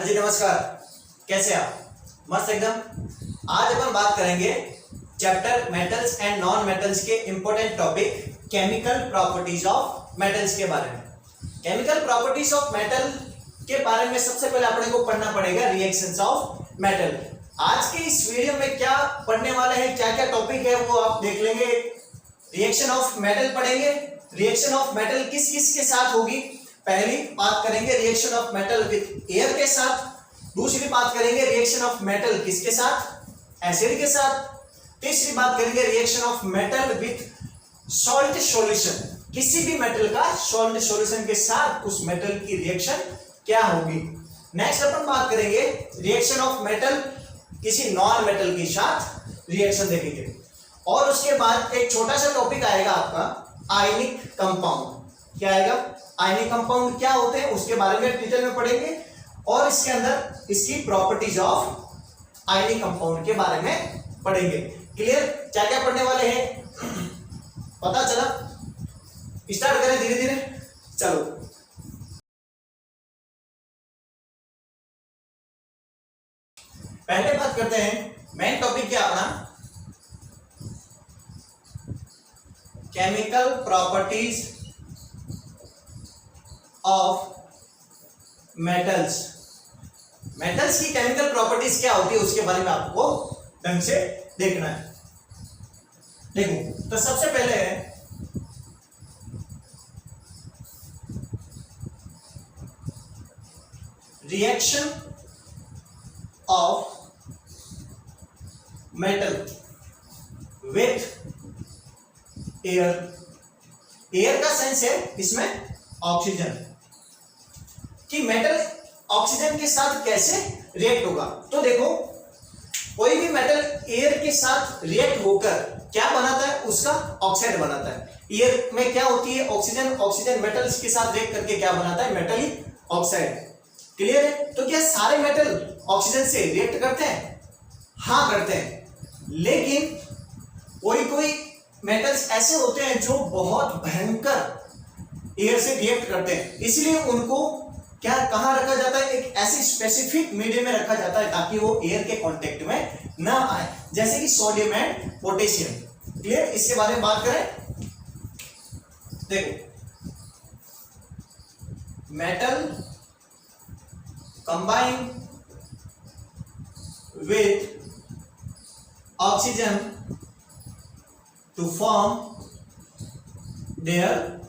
हाँ जी नमस्कार, कैसे आप? मस्त एकदम। आज अपन बात करेंगे chapter metals and non metals के important topic chemical properties of metals के बारे में। केमिकल प्रॉपर्टीज ऑफ मेटल के बारे में सबसे पहले अपने को पढ़ना पड़ेगा रिएक्शंस ऑफ मेटल। आज के इस वीडियो में क्या पढ़ने वाले हैं, क्या क्या टॉपिक है वो आप देख लेंगे। रिएक्शन ऑफ मेटल पढ़ेंगे। रिएक्शन ऑफ मेटल किस किस के साथ होगी, पहली बात करेंगे reaction of metal with air के साथ। दूसरी बात करेंगे रिएक्शन ऑफ मेटल किसके साथ, एसिड के साथ। तीसरी बात करेंगे reaction of metal with salt solution, किसी भी मेटल का सॉल्ट सॉल्यूशन के साथ उस मेटल की रिएक्शन क्या होगी। नेक्स्ट अपन बात करेंगे रिएक्शन ऑफ मेटल किसी नॉन मेटल के साथ रिएक्शन देखेंगे। और उसके बाद एक छोटा सा टॉपिक आएगा आपका आयनिक कंपाउंड। क्या आएगा? आयनिक कंपाउंड क्या होते हैं उसके बारे में डिटेल में पढ़ेंगे और इसके अंदर इसकी प्रॉपर्टीज ऑफ आयनिक कंपाउंड के बारे में पढ़ेंगे। क्लियर? क्या क्या पढ़ने वाले हैं पता चला? स्टार्ट करें धीरे धीरे। चलो पहले बात करते हैं, मेन टॉपिक क्या अपना chemical properties of metals. Metals की केमिकल प्रॉपर्टीज क्या होती है उसके बारे में आपको ढंग से देखना है। देखो तो सबसे पहले है reaction of metal with air. Air का सेंस है इसमें ऑक्सीजन, कि मेटल ऑक्सीजन के साथ कैसे रिएक्ट होगा। तो देखो कोई भी मेटल एयर के साथ रिएक्ट होकर क्या बनाता है, उसका ऑक्साइड बनाता है। एयर में क्या होती है ऑक्सीजन, ऑक्सीजन मेटल्स के साथ रिएक्ट करके क्या बनाता है, मेटल ऑक्साइड। क्लियर है? तो क्या सारे मेटल ऑक्सीजन से रिएक्ट करते हैं? हाँ करते हैं, लेकिन कोई कोई मेटल्स ऐसे होते हैं जो बहुत भयंकर एयर से रिएक्ट करते हैं, इसलिए उनको क्या कहां रखा जाता है, एक ऐसे स्पेसिफिक मीडियम में रखा जाता है ताकि वो एयर के कांटेक्ट में ना आए, जैसे कि सोडियम एंड पोटेशियम। क्लियर? इसके बारे में बात करें, देखो metal combine with oxygen to form their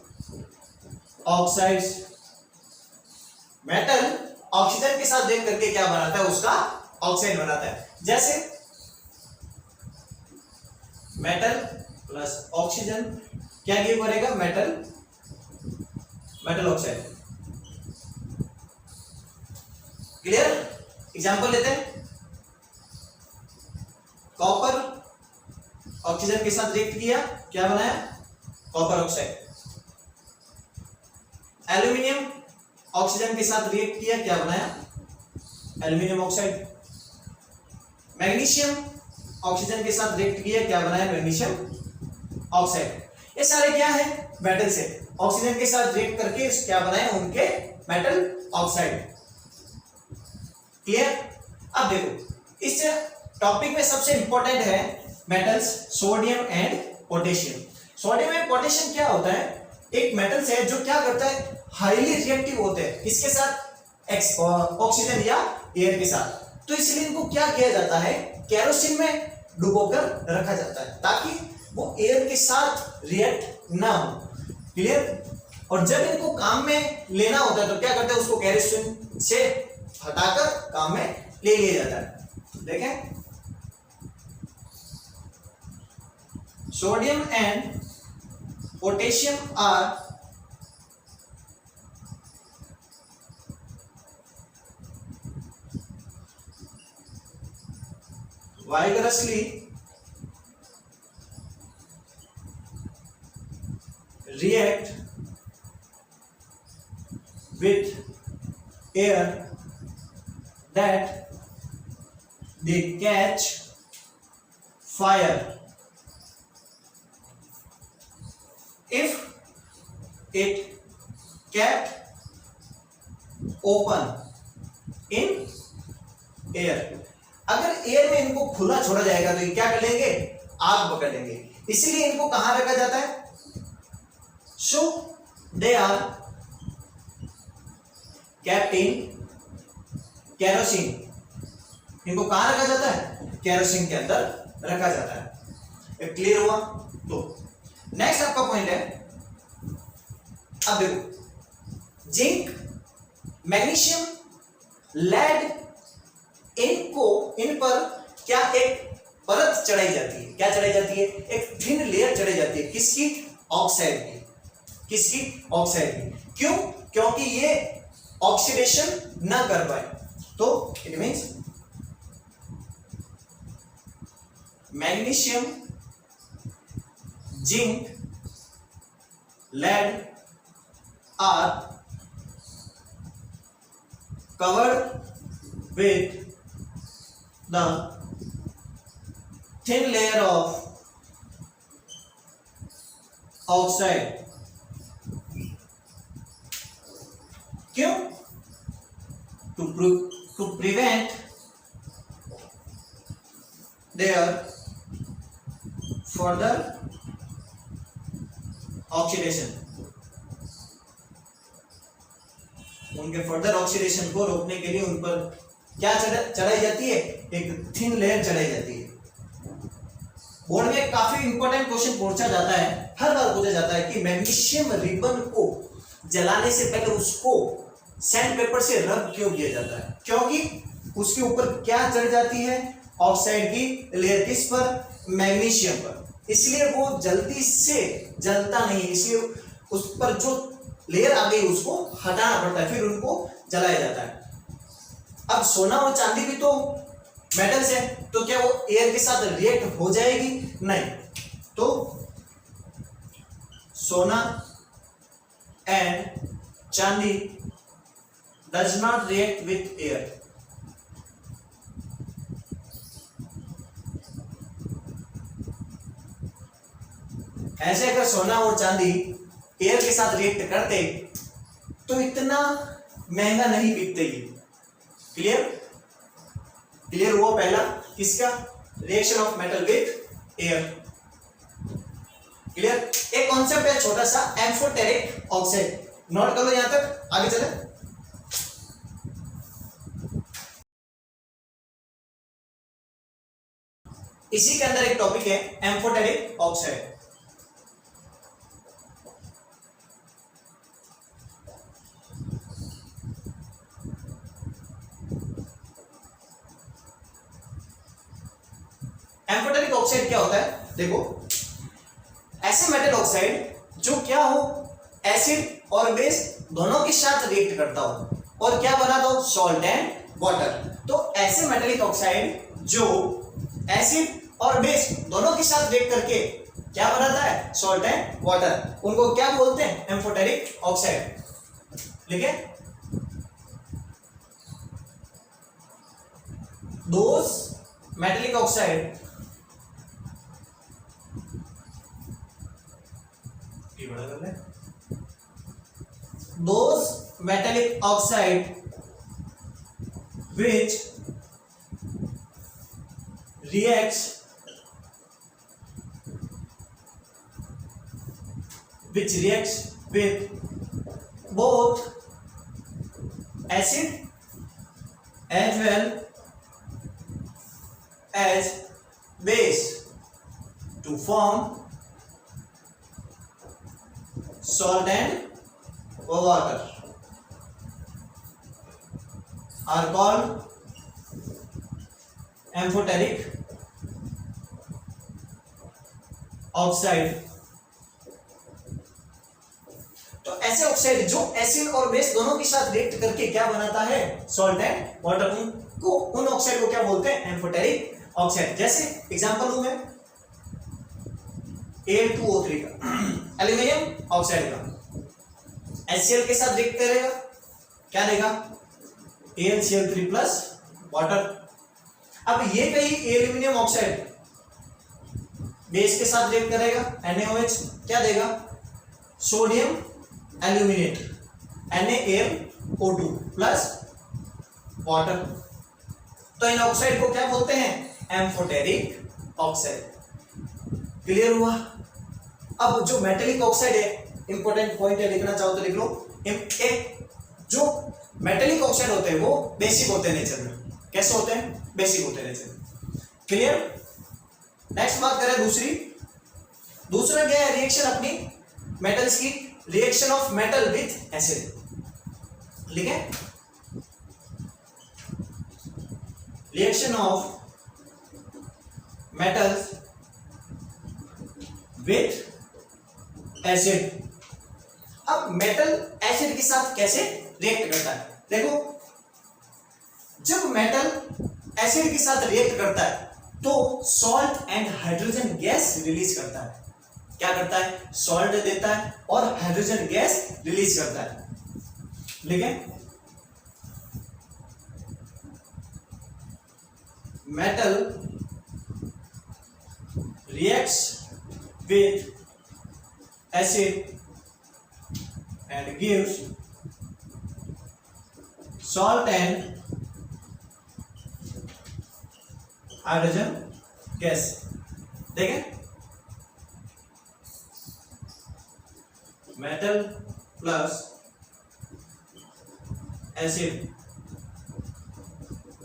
oxides. Metal oxygen के साथ रिएक्ट करके क्या बनाता है, उसका ऑक्साइड बनाता है। जैसे मेटल प्लस ऑक्सीजन क्या गिव करेगा, मेटल ऑक्साइड। क्लियर? एग्जांपल लेते हैं, कॉपर ऑक्सीजन के साथ रिएक्ट किया, क्या बनाया, कॉपर ऑक्साइड। एल्यूमिनियम ऑक्सीजन के साथ रिएक्ट किया, क्या बनाया, एल्यूमिनियम ऑक्साइड। मैग्नीशियम ऑक्सीजन के साथ रिएक्ट किया, क्या बनाया, मैग्नीशियम ऑक्साइड। ये सारे क्या है, मेटल से ऑक्सीजन के साथ रिएक्ट करके क्या बनाए, उनके मेटल ऑक्साइड। क्लियर? अब देखो इस टॉपिक में सबसे इंपॉर्टेंट है metals sodium and potassium. Sodium and potassium क्या होता है, एक मेटल्स है जो क्या करता है, हाईली रिएक्टिव होते हैं किसके साथ, ऑक्सीजन या एयर के साथ। तो इसलिए इनको क्या किया जाता है, केरोसिन में डुबोकर रखा जाता है ताकि वो एयर के साथ रिएक्ट ना हो। क्लियर? और जब इनको काम में लेना होता है तो क्या करते हैं, उसको केरोसिन से हटाकर काम में ले लिया जाता है। देखें sodium and potassium are vigorously react with air that they catch fire if it kept open in air. अगर एयर में इनको खुला छोड़ा जाएगा तो ये क्या कर लेंगे, आग पकड़ लेंगे। इसलिए इनको कहां रखा जाता है, so they are kept in kerosene. इनको कहां रखा जाता है, केरोसिन के अंदर रखा जाता है। क्लियर हुआ। तो नेक्स्ट आपका पॉइंट है, अब देखो जिंक, मैग्नीशियम, लेड, इन पर क्या एक परत चढ़ाई जाती है, क्या चढ़ाई जाती है, एक थिन लेयर चढ़ाई जाती है। किसकी, ऑक्साइड की। किसकी, ऑक्साइड की। क्यों, क्योंकि ये ऑक्सीडेशन ना कर पाए। तो it means magnesium, zinc, lead are covered with the thin layer of oxide. क्यों, to prevent their further oxidation. उनके फर्दर ऑक्सीडेशन को रोकने के लिए उन पर क्या चढ़ाई जाती है, एक थिन लेयर चढ़ाई जाती है। बोर्ड में काफी इंपॉर्टेंट क्वेश्चन पूछा जाता है, हर बार पूछा जाता है कि मैग्नीशियम रिबन को जलाने से पहले उसको सैंड पेपर से रब क्यों किया जाता है, क्योंकि उसके ऊपर क्या चढ़ जाती है, ऑक्साइड की लेयर। किस पर, मैग्नीशियम पर। इसलिए वो जल्दी से जलता नहीं, इसलिए उस पर जो लेयर आ गई उसको हटाना पड़ता है, फिर उनको जलाया जाता है। अब सोना और चांदी भी तो मेटल्स है, तो क्या वो एयर के साथ रिएक्ट हो जाएगी, नहीं। तो सोना एंड चांदी does not react with air. ऐसे अगर सोना और चांदी एयर के साथ रिएक्ट करते तो इतना महंगा नहीं बिकते ये। क्लियर, क्लियर हुआ पहला किसका, reaction of metal with air. Clear. एक कॉन्सेप्ट है छोटा सा, एम्फोटेरिक ऑक्साइड, नोट कर लो यहां तक, आगे चले। इसी के अंदर एक टॉपिक है एम्फोटेरिक ऑक्साइड। एम्फोटेरिक ऑक्साइड क्या होता है, देखो ऐसे मेटल ऑक्साइड जो क्या हो, एसिड और बेस दोनों के साथ रिएक्ट करता हो और क्या बना दो, सॉल्ट एंड वाटर। तो ऐसे मेटेलिक ऑक्साइड जो एसिड और बेस दोनों के साथ रिएक्ट करके क्या बनाता है, सॉल्ट एंड वाटर, उनको क्या बोलते हैं, एम्फोटेरिक ऑक्साइड। ठीक है। Those metallic oxide those metallic oxide which reacts with both acid as well as base to form salt and water are called amphoteric oxide। तो ऐसे ऑक्साइड जो एसिड और बेस दोनों के साथ रिएक्ट करके क्या बनाता है, सॉल्ट एंड वाटर, उनको उन ऑक्साइड को क्या बोलते हैं, एम्फोटेरिक ऑक्साइड। जैसे एग्जांपल लूं मैं Al2O3 का, एल्यूमिनियम ऑक्साइड का, HCl के साथ रिएक्ट करेगा, क्या देगा, AlCl3 प्लस वाटर। अब ये कहीं एल्यूमिनियम ऑक्साइड बेस के साथ रिएक्ट करेगा, NaOH, क्या देगा, sodium aluminate, NaAlO2 plus water. तो इन ऑक्साइड को क्या बोलते हैं? Amphoteric oxide. क्लियर हुआ? अब जो मेटेलिक ऑक्साइड है, इंपॉर्टेंट पॉइंट है, लिखना चाहो तो लिख लो। जो मेटेलिक ऑक्साइड होते हैं वो बेसिक होते हैं नेचर में। कैसे होते हैं? बेसिक होते हैं नेचर में। क्लियर? नेक्स्ट बात करें दूसरा क्या है रिएक्शन अपनी मेटल्स की? Reaction of metal with acid. ठीक है? Reaction of metals with acid. अब मेटल एसिड के साथ कैसे रिएक्ट करता है? देखो, जब मेटल एसिड के साथ रिएक्ट करता है तो salt and hydrogen gas release करता है। क्या करता है? सॉल्ट देता है और हाइड्रोजन गैस रिलीज करता है। ठीक है? Metal reacts with acid and gives salt and hydrogen gas। देखें, metal plus acid,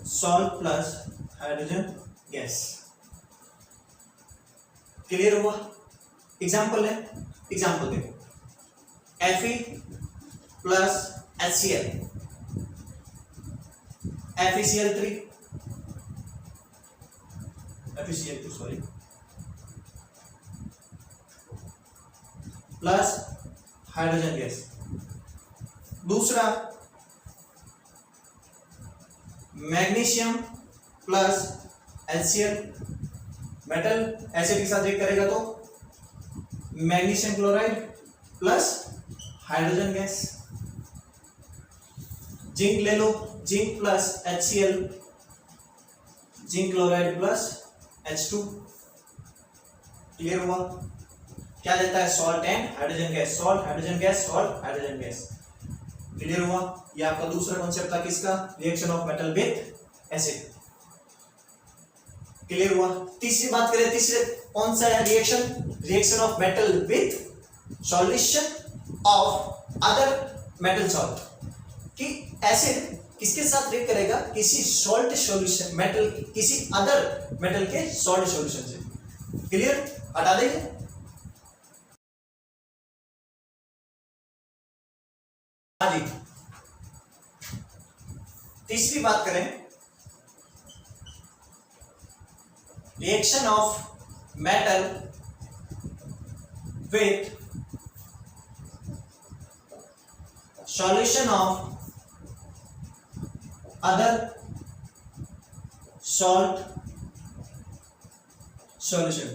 salt plus hydrogen gas. Clear हुआ? एग्जाम्पल है, एग्जाम्पल देखो, Fe plus HCl, FeCl3, FeCl2 sorry, plus hydrogen gas. दूसरा magnesium plus HCl, metal acid के साथ react करेगा तो magnesium chloride plus hydrogen gas. Zinc ले लो, zinc plus HCl, zinc chloride plus H2। Clear हुआ? क्या देता है? Salt and hydrogen gas, salt hydrogen gas, salt hydrogen gas. Clear हुआ? ये आपका दूसरा कॉन्सेप्ट था किसका? Reaction of metal with acid. Clear हुआ? तीसरी बात करें, तीसरे कौन सा है reaction? Reaction of metal with solution of other metal salt. कि एसिड किसके साथ रिएक्ट करेगा? किसी सॉल्ट सॉल्यूशन मेटल, किसी अदर मेटल के सॉल्ट सॉल्यूशन से। क्लियर? हटा देंगे। हाँ जी, तीसरी बात करें, reaction of metal with solution of other salt solution।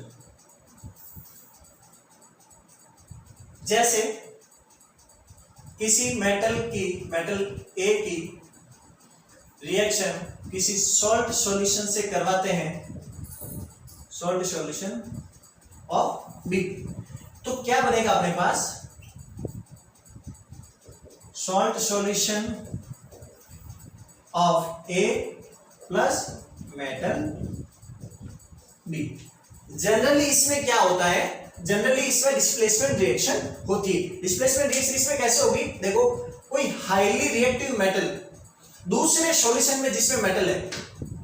जैसे किसी मेटल ए की रिएक्शन किसी सॉल्ट सॉल्यूशन से करवाते हैं, सॉल्ट सॉल्यूशन ऑफ बी, तो क्या बनेगा अपने पास? Salt solution of A plus metal B. Generally इसमें क्या होता है? जनरली इसमें डिस्प्लेसमेंट रिएक्शन होती है। डिस्प्लेसमेंट रिएक्शन इसमें कैसे होगी? देखो, कोई हाईली रिएक्टिव मेटल दूसरे सॉल्यूशन में जिसमें मेटल है,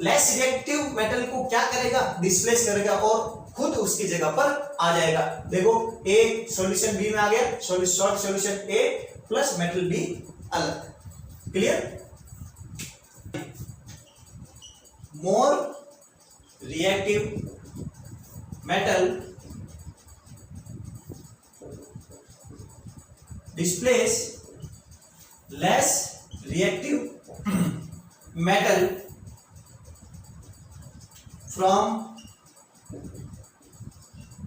लेस रिएक्टिव मेटल को क्या करेगा? डिस्प्लेस करेगा और खुद उसकी जगह पर आ जाएगा। देखो, ए सॉल्यूशन बी में आ गया, सॉल्ट सॉल्यूशन ए प्लस मेटल बी अलग। Clear? More reactive metal displace less reactive metal from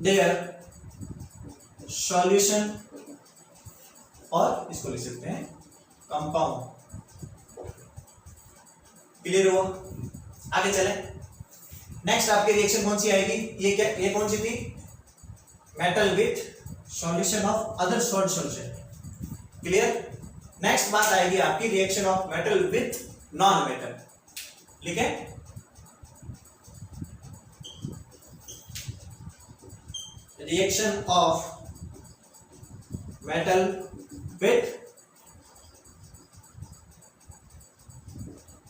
their solution, और इसको लिख सकते हैं कंपाउंड। क्लियर हुआ? आगे चले। नेक्स्ट आपकी रिएक्शन कौन सी आएगी? ये कौन सी थी? Metal with solution of other salt solution. Clear? Next बात आएगी आपकी reaction of metal with non metal, लिखे reaction of metal with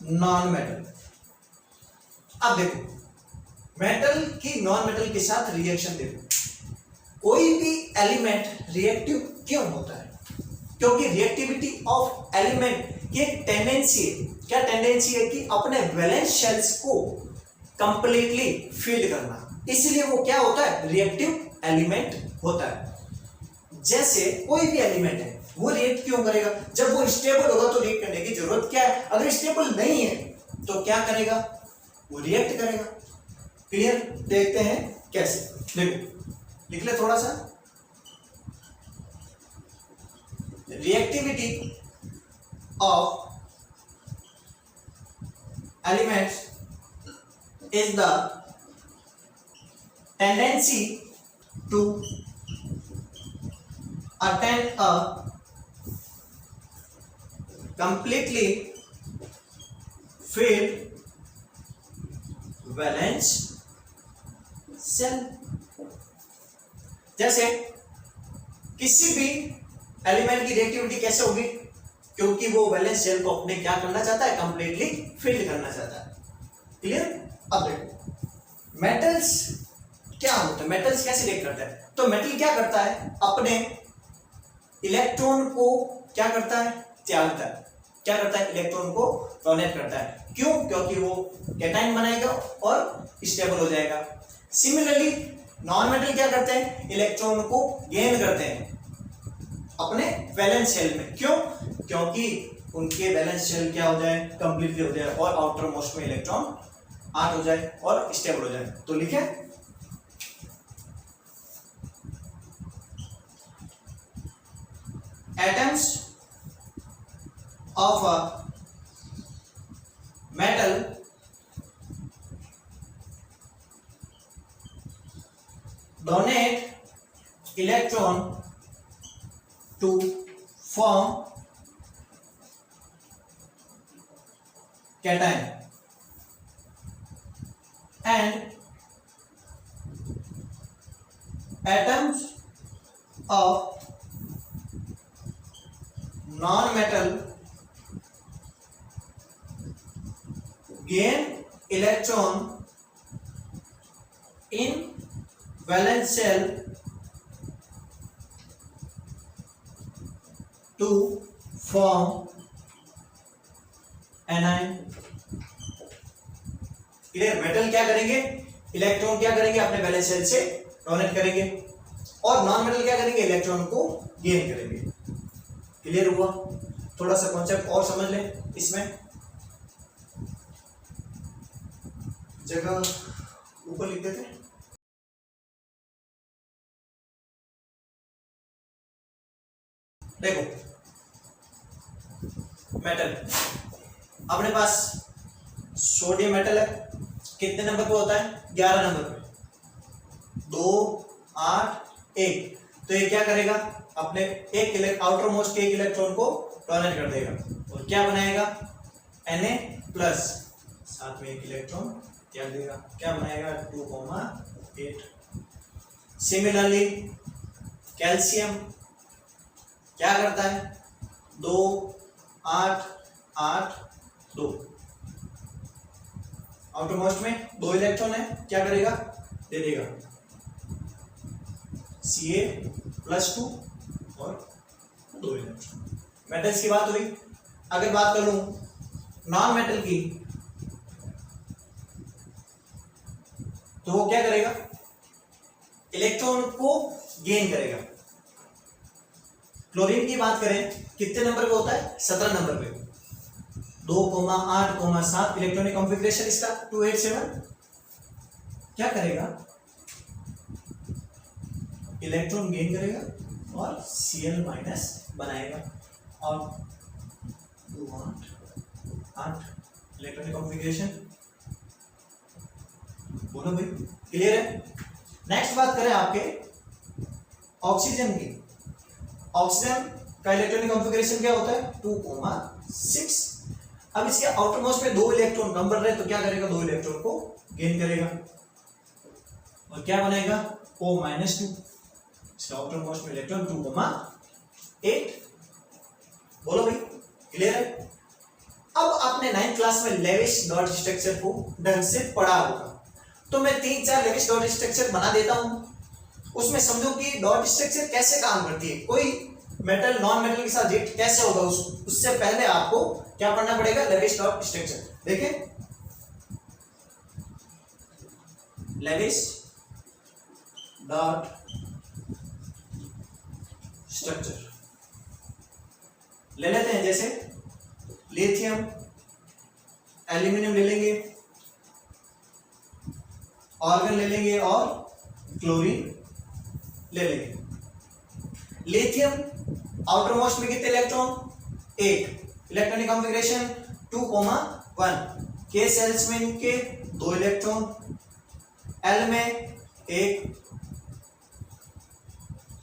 non metal. अब देखो मेटल की नॉन मेटल के साथ रिएक्शन देखो, कोई भी एलिमेंट रिएक्टिव क्यों होता है? क्योंकि रिएक्टिविटी ऑफ एलिमेंट की एक टेंडेंसी है, क्या टेंडेंसी है कि अपने वैलेंस शेल्स को कंप्लीटली फील करना, इसलिए वो क्या होता है? रिएक्टिव एलिमेंट होता है। जैसे कोई भी एलिमेंट है वो रिएक्ट क्यों करेगा? जब वो स्टेबल होगा तो रिएक्ट करने की जरूरत क्या है? अगर स्टेबल नहीं है तो क्या करेगा? वो रिएक्ट करेगा। क्लियर? देखते हैं कैसे, देखो लिख ले थोड़ा सा। Reactivity of elements is the tendency to attain a completely filled valence shell। जैसे किसी भी एलिमेंट की रिएक्टिविटी कैसे होगी? क्योंकि वो वैलेंस शेल को अपने क्या करना चाहता है? कंप्लीटली फिल करना चाहता है। क्लियर? अब देखो मेटल्स क्या होता है, मेटल्स कैसे रिएक्ट करता है? तो मेटल क्या करता है? अपने इलेक्ट्रॉन को क्या करता है? त्यागता है। क्या करता है? इलेक्ट्रॉन को डोनेट करता है। क्यों? क्योंकि वो कैटायन बनाएगा और स्टेबल हो जाएगा। सिमिलरली नॉन मेटल क्या करते हैं? इलेक्ट्रॉन को गेन करते हैं अपने वैलेंस शेल में। क्यों? क्योंकि उनके वैलेंस शेल क्या हो जाए? कंप्लीटली हो जाए और आउटर मोस्ट में इलेक्ट्रॉन आउट हो जाए और स्टेबल हो जाए। तो लिखे atoms of a metal donate electron to form cation and atoms of non-metal gain electron in valence shell to form anion। Clear? Metal क्या करेंगे? इलेक्ट्रॉन क्या करेंगे? अपने वैलेंस शेल से डोनेट करेंगे और नॉन मेटल क्या करेंगे? इलेक्ट्रॉन को गेन करेंगे। क्लियर हुआ? थोड़ा सा कॉन्सेप्ट और समझ ले इसमें, जगह ऊपर लिख देते हैं। देखो मेटल अपने पास सोडियम मेटल है, कितने नंबर पे होता है? 11 नंबर पे। 2 8 1। तो ये क्या करेगा? अपने एक आउटर मोस्ट के एक इलेक्ट्रॉन को डोनेट कर देगा और क्या बनाएगा? Na+, साथ में एक इलेक्ट्रॉन त्याग देगा। क्या बनाएगा? 2,8। सिमिलरली कैल्शियम क्या करता है? 2 8 8 2। आउटर मोस्ट में 2 इलेक्ट्रॉन है, क्या करेगा? दे देगा Ca+2 और 2 इलेक्ट्रॉन। मेटल्स की बात हुई। अगर बात करूं नॉन मेटल की, तो वो क्या करेगा? इलेक्ट्रॉन को गेन करेगा। क्लोरीन की बात करें, कितने नंबर पे होता है? 17 नंबर पे। 2,8,7 इलेक्ट्रॉनिक कॉन्फ़िगरेशन इसका 287। क्या करेगा? इलेक्ट्रॉन गेन करेगा और Cl- बनाएगा और 2 8 8 इलेक्ट्रॉनिक कॉन्फ़िगरेशन। बोलो भाई, क्लियर है? नेक्स्ट बात करें आपके ऑक्सीजन की। ऑक्सीजन का इलेक्ट्रॉनिक कॉन्फ़िगरेशन क्या होता है? 2,6। अब इसके आउटर मोस्ट में 2 इलेक्ट्रॉन कम बढ़ रहे हैं तो क्या करेगा, 2 इलेक्ट्रॉन को गेन करेगा और क्या बनेगा O-2। इसका आउटर मोस्ट में इलेक्ट्रॉन 2,8। बोलो भाई, क्लियर है। अब आपने 9th क्लास में लेविस डॉट स्ट्रक्चर को ढंग से पढ़ा होगा, तो मैं 3-4 लेविस डॉट स्ट्रक्चर बना देता हूं, उसमें समझो कि डॉट स्ट्रक्चर कैसे काम करती है, कोई मेटल नॉन मेटल के साथ रिएक्ट कैसे होगा, उससे पहले आपको क्या पढ़ना पड़ेगा, लेविस डॉट स्ट्रक्चर। देखिए लेविस डॉट स्ट्रक्चर ले लेते हैं, जैसे लिथियम, एल्यूमिनियम ले लेंगे, ऑर्गन ले लेंगे और क्लोरीन ले लेंगे। लिथियम आउटर मोस्ट में कितने इलेक्ट्रॉन, 1, इलेक्ट्रॉनिक कॉन्फ़िगरेशन 2,1, के सेल्स में इनके 2 इलेक्ट्रॉन, एल में 1,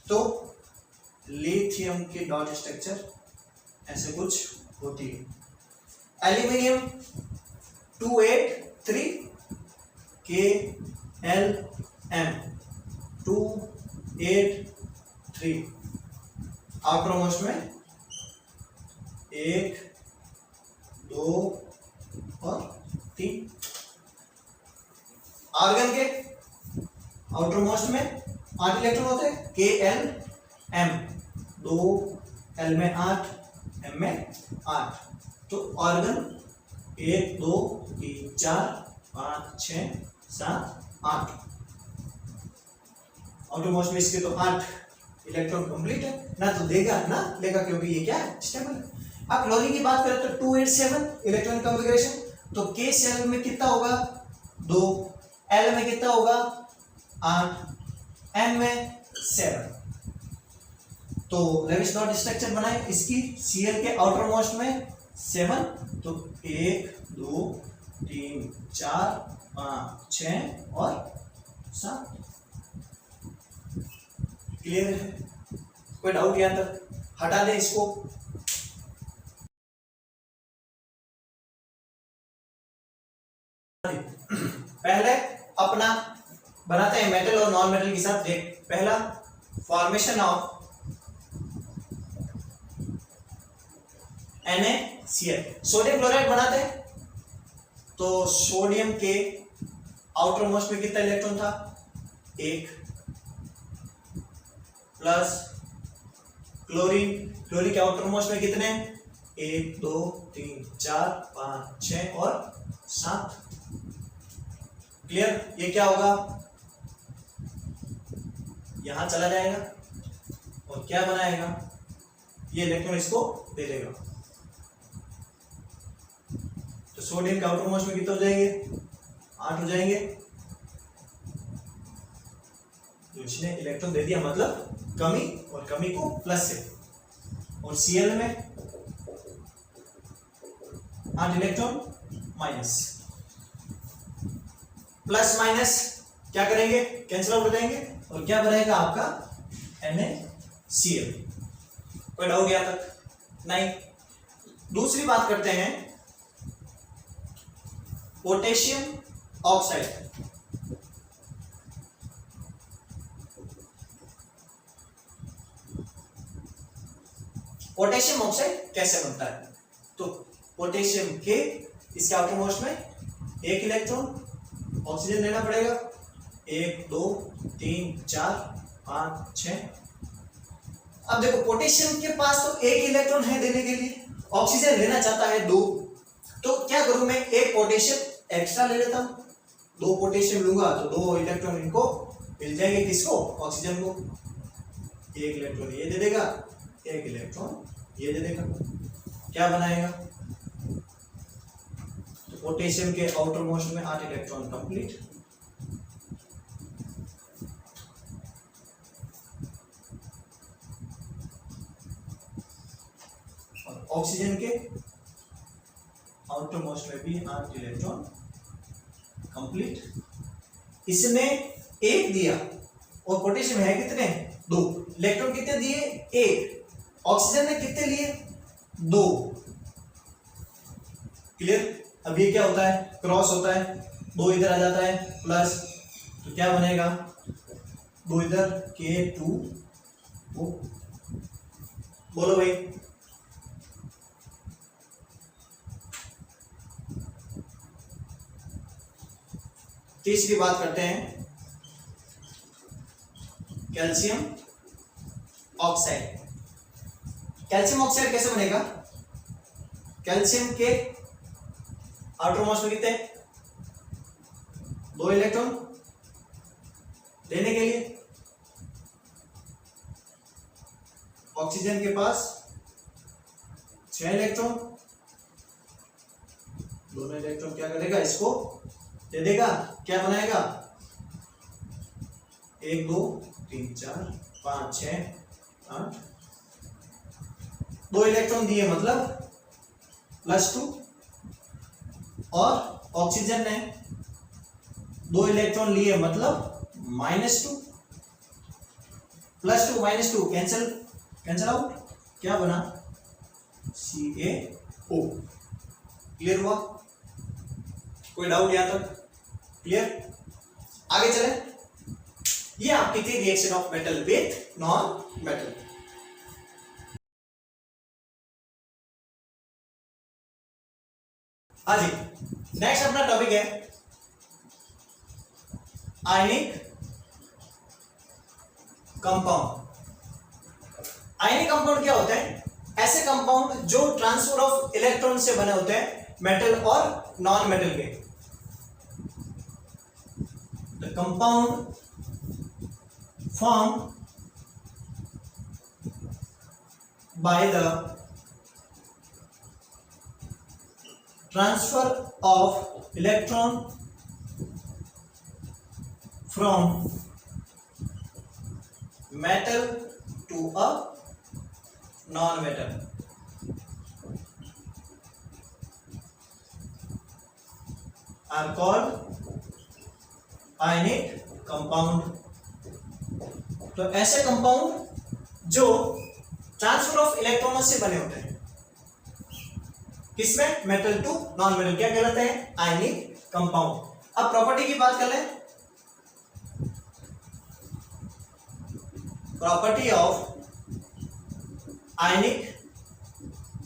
तो लिथियम की डॉट स्ट्रक्चर ऐसे कुछ होती है। एल्यूमिनियम 283, के एल एम 283, आउटर मोस्ट में 1, 2 और 3। आर्गन के आउटर मोस्ट में 8 इलेक्ट्रॉन होते हैं, के एल एम 2, एल में 8, एम में 8, तो ऑर्गन 1, 2, 3, 4, 5, 6, 7, 8। आउटर मोस्ट में इसके तो 8 इलेक्ट्रॉन कंप्लीट है ना, तो देगा ना लेगा, क्योंकि ये क्या है, स्टेबल है। अब क्लोरीन की बात करें तो 287 इलेक्ट्रॉनिक कॉन्फ़िगरेशन, तो के सेल में कितना होगा, 2, एल में कितना होगा, 8, एम में 7। तो लेविस डॉट स्ट्रक्चर बनाए, इसकी Cl के आउटर मोस्ट में 7, तो 1, 2, 3, 4, 5, 6 और 7। क्लियर है, कोई डाउट यहां तक, हटा दे इसको। पहले अपना बनाते हैं मेटल और नॉन मेटल के साथ रिएक्ट। पहला formation of NaCl, sodium chloride बनाते हैं, तो सोडियम के आउटर मोस्ट में कितना इलेक्ट्रॉन था, 1, प्लस क्लोरीन, क्लोरीन के आउटर मोस्ट में कितने, 1, 2, 3, 4, 5, 6 और 7। क्लियर, ये क्या होगा, यहां चला जाएगा और क्या बनाएगा, ये इलेक्ट्रॉन इसको दे देगा, तो सोडियम के आउटर मोस्ट में कितने हो जाएंगे, 8 हो जाएंगे, तो इसने इलेक्ट्रॉन दे दिया, मतलब कमी, और कमी को प्लस से, और Cl में 8 इलेक्ट्रॉन माइनस, प्लस माइनस क्या करेंगे, कैंसिल आउट हो जाएंगे, और क्या बनेगा आपका NaCl। कोई डाउट यहां तक नहीं। दूसरी बात करते हैं पोटेशियम ऑक्साइड। पोटेशियम ऑक्साइड कैसे बनता है, तो पोटेशियम के इसके आउटर मोस्ट में 1 इलेक्ट्रॉन ऑक्सीजन लेना पड़ेगा, 1, 2, 3, 4, 5, 6। अब देखो पोटेशियम के पास तो 1 इलेक्ट्रॉन है देने के लिए, ऑक्सीजन लेना चाहता है 2, तो क्या करूं मैं, 1 पोटेशियम एक्स्ट्रा ले लेता हूं, 2 पोटेशियम लूंगा तो 2 इलेक्ट्रॉन इनको मिल जाएंगे, किसको, ऑक्सीजन को। 1 इलेक्ट्रॉन ये दे देगा, 1 इलेक्ट्रॉन ये दे देगा, क्या बनाएगा, तो पोटेशियम के आउटर मोस्ट में 8 इलेक्ट्रॉन कंप्लीट, और ऑक्सीजन के आउटर मोस्ट में भी 8 इलेक्ट्रॉन कंप्लीट। इसने 1 दिया और पोटेशियम है कितने, 2, इलेक्ट्रॉन कितने दिए, 1, ऑक्सीजन ने कितने लिए, 2, क्लियर। अब ये क्या होता है, क्रॉस होता है, 2 इधर आ जाता है प्लस, तो क्या बनेगा 2 इधर K2 O। बोलो भाई। तीसरी बात करते हैं कैल्शियम ऑक्साइड। कैल्शियम ऑक्साइड कैसे बनेगा, कैल्शियम के आउटर मोस्ट में कितने 2 इलेक्ट्रॉन लेने के लिए, ऑक्सीजन के पास 6 इलेक्ट्रॉन, दोनों इलेक्ट्रॉन क्या करेगा, इसको दे देगा, क्या बनाएगा 1 2 3 4 5 6 8, 2 इलेक्ट्रॉन दिए मतलब +2, और ऑक्सीजन ने 2 इलेक्ट्रॉन लिए मतलब -2, +2 -2 कैंसिल आउट, क्या बना CaO। क्लियर हुआ, कोई डाउट यहां तक, क्लियर। आगे चले, ये आपकी थी reaction of metal with non metal. हाँ जी, नेक्स्ट अपना टॉपिक है आयनिक कंपाउंड। आयनिक कंपाउंड क्या होते हैं, ऐसे कंपाउंड जो ट्रांसफर ऑफ इलेक्ट्रॉन से बने होते हैं, मेटल और नॉन मेटल के। The compound formed by the transfer of electron from metal to a non-metal are called ionic compound। तो ऐसे कंपाउंड जो ट्रांसफर ऑफ इलेक्ट्रॉनों से बने होते हैं, किसमें, मेटल टू नॉन मेटल, क्या कहलाते हैं, आयनिक कंपाउंड। अब प्रॉपर्टी की बात कर लें, property of ionic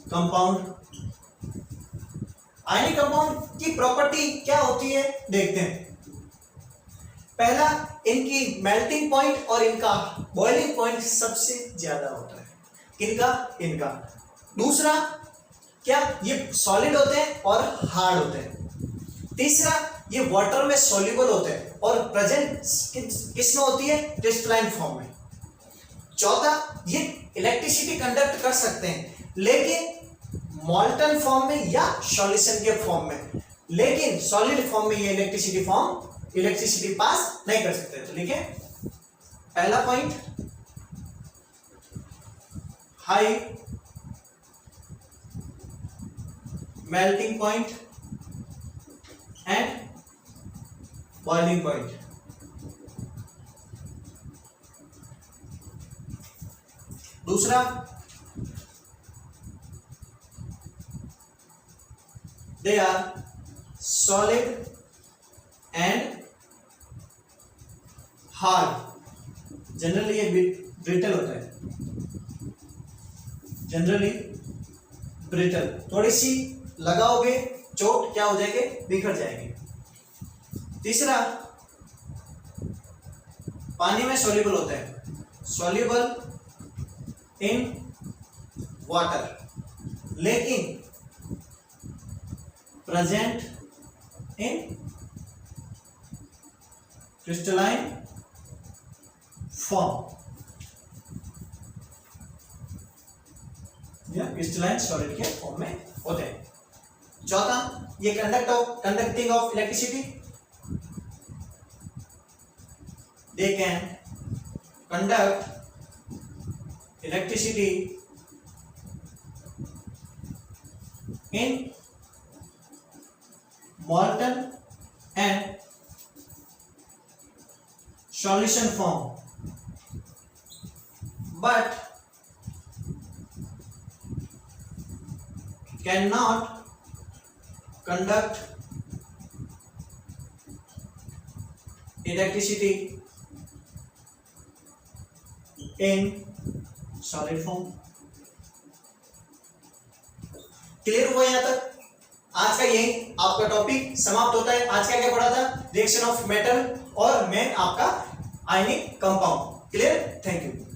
compound. Ionic compound की प्रॉपर्टी क्या होती है देखते हैं। पहला, इनकी मेल्टिंग पॉइंट और इनका बॉइलिंग पॉइंट सबसे ज्यादा होता है, किनका, इनका। दूसरा, क्या ये सॉलिड होते हैं और हार्ड होते हैं। तीसरा, ये वाटर में सॉल्युबल होते हैं और प्रेजेंट किसमें होती है, क्रिस्टलाइन फॉर्म में। चौथा, ये इलेक्ट्रिसिटी कंडक्ट कर सकते हैं लेकिन मॉल्टन फॉर्म में या सॉल्यूशन के फॉर्म में, लेकिन सॉलिड फॉर्म में ये इलेक्ट्रिसिटी पास नहीं कर सकते। तो लिखे पहला point, high melting point and boiling point. दूसरा, they are solid and hard. Generally ये ब्रिटल होता है, जनरली ब्रिटल, थोड़ी सी लगाओगे चोट क्या हो जाएंगे, बिखर जाएंगे। तीसरा, पानी में सॉल्युबल होता है, सॉल्युबल इन वाटर लेकिन प्रेजेंट इन क्रिस्टलाइन फॉर्म या क्रिस्टलाइन सॉलिड के फॉर्म में होते हैं। चौथा, ये conducting of electricity, they can conduct electricity in molten and solution form, but cannot conduct electricity in solid form। Clear हुआ यहां तक? आज का यही आपका टॉपिक समाप्त होता है। आज क्या क्या पढ़ा था? रिएक्शन ऑफ मेटल और मेन आपका ionic compound. Clear? Thank you.